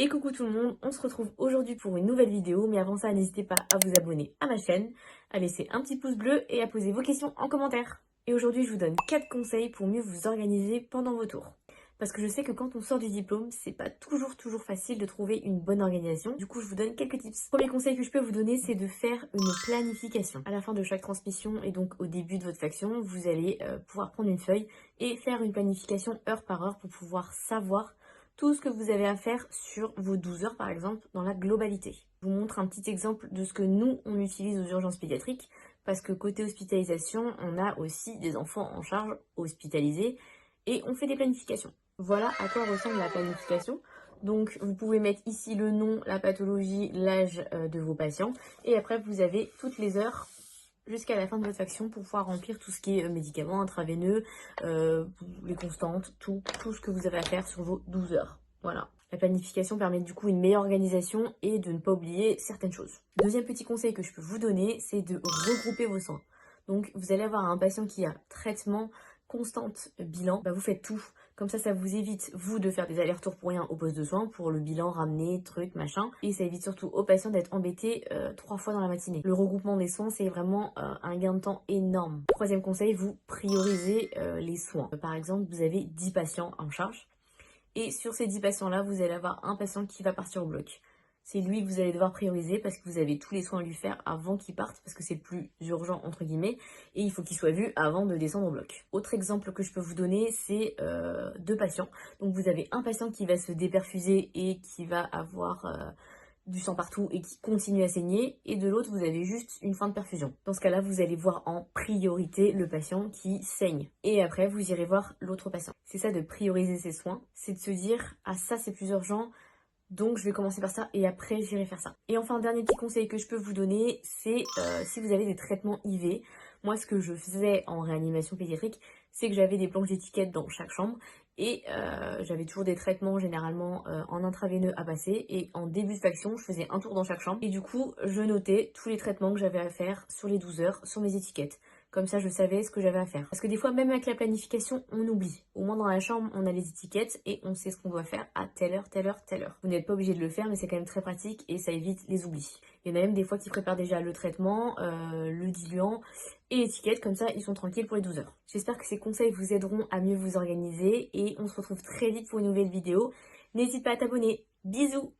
Et coucou tout le monde, on se retrouve aujourd'hui pour une nouvelle vidéo, mais avant ça, n'hésitez pas à vous abonner à ma chaîne, à laisser un petit pouce bleu et à poser vos questions en commentaire. Et aujourd'hui, je vous donne 4 conseils pour mieux vous organiser pendant vos tours. Parce que je sais que quand on sort du diplôme, c'est pas toujours facile de trouver une bonne organisation. Du coup, je vous donne quelques tips. Premier conseil que je peux vous donner, c'est de faire une planification. À la fin de chaque transmission et donc au début de votre faction, vous allez pouvoir prendre une feuille et faire une planification heure par heure pour pouvoir savoir tout ce que vous avez à faire sur vos 12 heures par exemple dans la globalité. Je vous montre un petit exemple de ce que nous on utilise aux urgences pédiatriques parce que côté hospitalisation on a aussi des enfants en charge hospitalisés et on fait des planifications. Voilà à quoi ressemble la planification. Donc vous pouvez mettre ici le nom, la pathologie, l'âge de vos patients et après vous avez toutes les heures jusqu'à la fin de votre faction pour pouvoir remplir tout ce qui est médicaments, intraveineux, les constantes, tout ce que vous avez à faire sur vos 12 heures. Voilà. La planification permet du coup une meilleure organisation et de ne pas oublier certaines choses. Deuxième petit conseil que je peux vous donner, c'est de regrouper vos soins. Donc vous allez avoir un patient qui a traitement, constante, bilan, vous faites tout. Comme ça vous évite, vous, de faire des allers-retours pour rien au poste de soins, pour le bilan, ramener, truc, machin. Et ça évite surtout aux patients d'être embêtés 3 fois dans la matinée. Le regroupement des soins, c'est vraiment un gain de temps énorme. Troisième conseil, vous priorisez les soins. Par exemple, vous avez 10 patients en charge. Et sur ces 10 patients-là, vous allez avoir un patient qui va partir au bloc. C'est lui que vous allez devoir prioriser parce que vous avez tous les soins à lui faire avant qu'il parte, parce que c'est le plus urgent entre guillemets, et il faut qu'il soit vu avant de descendre au bloc. Autre exemple que je peux vous donner, c'est 2 patients. Donc vous avez un patient qui va se déperfuser et qui va avoir du sang partout et qui continue à saigner, et de l'autre vous avez juste une fin de perfusion. Dans ce cas-là, vous allez voir en priorité le patient qui saigne et après vous irez voir l'autre patient. C'est ça de prioriser ses soins, c'est de se dire ah ça c'est plus urgent, donc je vais commencer par ça et après j'irai faire ça. Et enfin, dernier petit conseil que je peux vous donner, c'est si vous avez des traitements IV. Moi, ce que je faisais en réanimation pédiatrique, c'est que j'avais des planches d'étiquettes dans chaque chambre et j'avais toujours des traitements généralement en intraveineux à passer, et en début de faction, je faisais un tour dans chaque chambre et du coup, je notais tous les traitements que j'avais à faire sur les 12 heures sur mes étiquettes. Comme ça, je savais ce que j'avais à faire. Parce que des fois, même avec la planification, on oublie. Au moins dans la chambre, on a les étiquettes et on sait ce qu'on doit faire à telle heure, telle heure, telle heure. Vous n'êtes pas obligé de le faire, mais c'est quand même très pratique et ça évite les oublis. Il y en a même des fois qui préparent déjà le traitement, le diluant et l'étiquette. Comme ça, ils sont tranquilles pour les 12 heures. J'espère que ces conseils vous aideront à mieux vous organiser et on se retrouve très vite pour une nouvelle vidéo. N'hésite pas à t'abonner. Bisous!